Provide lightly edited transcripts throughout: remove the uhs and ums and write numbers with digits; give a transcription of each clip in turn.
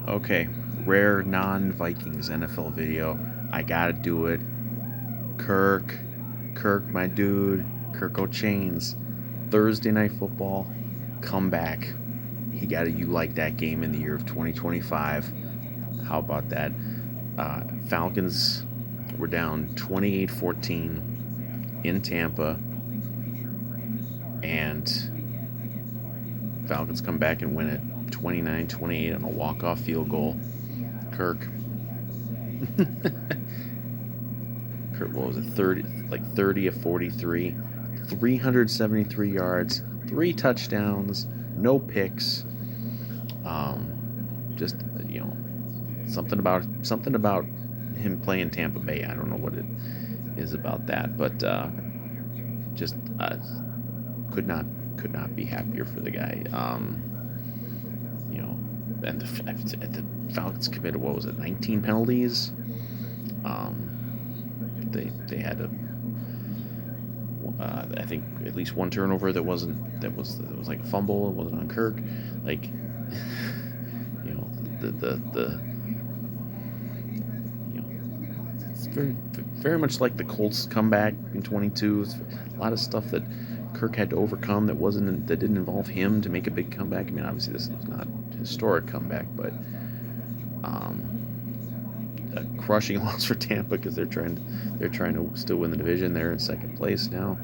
Okay, rare non-Vikings NFL video. I gotta do it. Kirk, Kirk, my dude, Kirk O'Chains. Thursday night football, comeback. He got it. You like that game in the year of 2025? How about that? Falcons were down 28-14 in Tampa, and Falcons come back and win it 29-28 on a walk-off field goal. Kirk, what was it? 30 of 43, 373 yards, 3 touchdowns, no picks. Just something about him playing Tampa Bay. I don't know what it is about that, but just could not be happier for the guy. And the Falcons committed, what was it, 19 penalties. They had a I think at least one turnover that was like a fumble. It wasn't on Kirk. Like, the it's very much like the Colts comeback in 22. It's a lot of stuff that Kirk had to overcome that didn't involve him to make a big comeback. I mean, obviously this is not a historic comeback, but a crushing loss for Tampa because they're trying to still win the division. They're in second place now.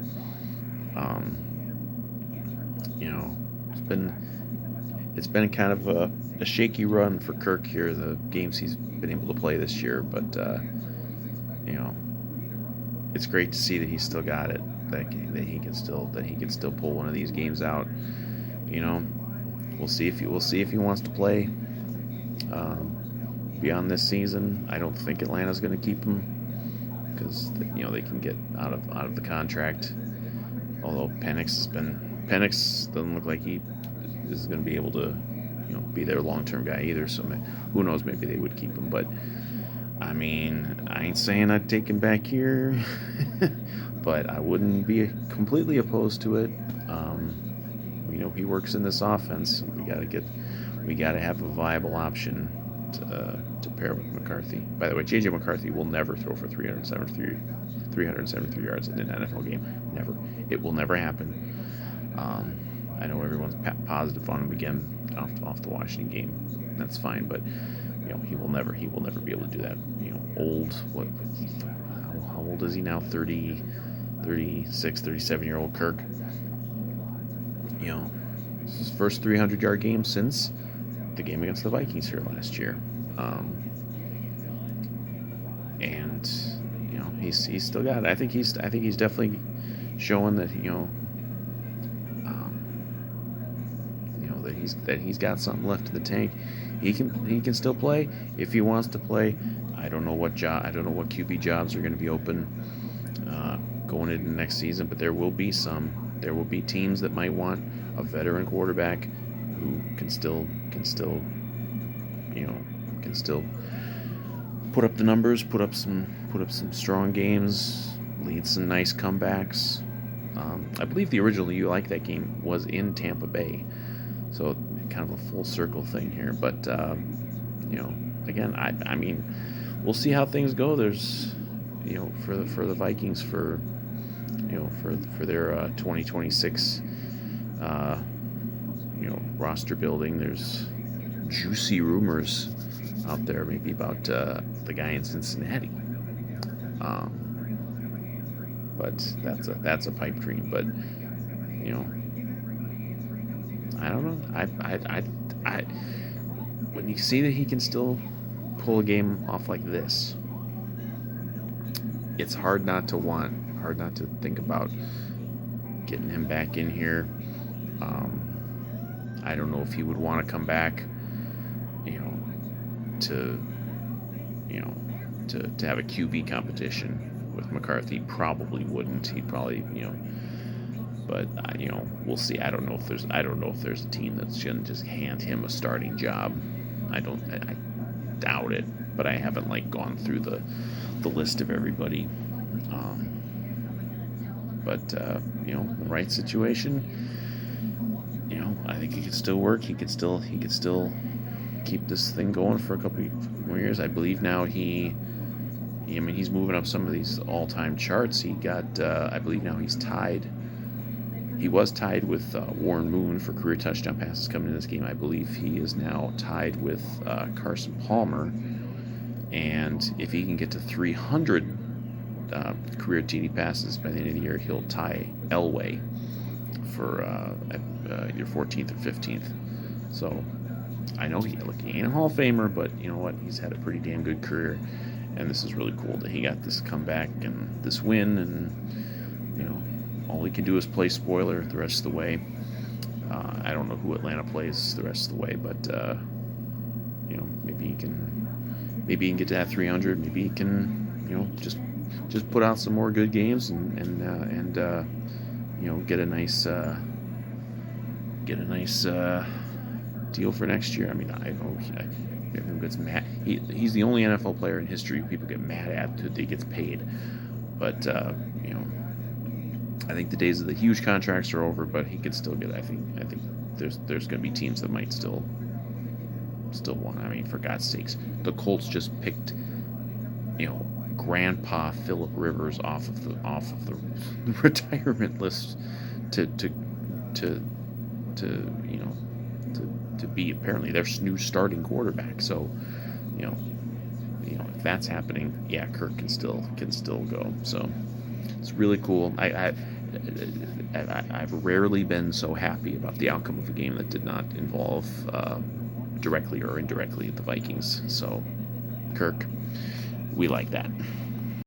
It's been kind of a shaky run for Kirk here. The games he's been able to play this year, but it's great to see that he's still got it. That he can still pull one of these games out. We'll see if he wants to play beyond this season. I don't think Atlanta's going to keep him because they can get out of the contract. Although Penix doesn't look like he is going to be able to be their long-term guy either. So who knows? Maybe they would keep him. But I mean, I ain't saying I'd take him back here, but I wouldn't be completely opposed to it. He works in this offense. We gotta have a viable option to pair with McCarthy. By the way, JJ McCarthy will never throw for 373 yards in an NFL game. Never. It will never happen. I know everyone's positive on him again off the Washington game. That's fine, but he will never be able to do that. How old is he now? 36, 37-year-old Kirk. It's his first 300-yard game since the game against the Vikings here last year. And he's still got it. I think he's definitely showing that that he's got something left in the tank. He can still play if he wants to play. I don't know what QB jobs are going to be open going into next season, but there will be teams that might want a veteran quarterback who can still put up the numbers, put up some strong games, lead some nice comebacks. I believe the original You Like That game was in Tampa Bay, so kind of a full circle thing here. But again, I mean, we'll see how things go. There's for the Vikings for their 2026 roster building. There's juicy rumors out there, maybe about the guy in Cincinnati. But that's a pipe dream. But I don't know. I when you see that he can still pull a game off like this, it's hard not to think about getting him back in here. I don't know if he would want to come back, to have a QB competition with McCarthy. Probably wouldn't. He'd probably, but we'll see. I don't know if there's a team that's gonna just hand him a starting job. I doubt it, but I haven't gone through the list of everybody. But the right situation, I think he could still work. He could still keep this thing going for a couple more years. I believe now he's moving up some of these all-time charts. He got, I believe now he's tied. He was tied with Warren Moon for career touchdown passes coming into this game. I believe he is now tied with Carson Palmer. And if he can get to 300 career TD passes by the end of the year, he'll tie Elway for either 14th or 15th. So I know he ain't a Hall of Famer, but you know what? He's had a pretty damn good career, and this is really cool that he got this comeback and this win. And you know, all he can do is play spoiler the rest of the way. I don't know who Atlanta plays the rest of the way, but you know, maybe he can get to that 300. Maybe he can, you know, just put out some more good games and you know, get a nice deal for next year. I mean, I know everyone gets mad. He's the only NFL player in history who people get mad at that he gets paid. But you know, I think the days of the huge contracts are over. But he could still get. I think there's going to be teams that might still want. I mean, for God's sakes, the Colts just picked, you know, Grandpa Phillip Rivers off of the retirement list to you know, to be apparently their new starting quarterback. So you know if that's happening, yeah, Kirk can still go. So it's really cool. I've rarely been so happy about the outcome of a game that did not involve directly or indirectly the Vikings. So Kirk, we like that.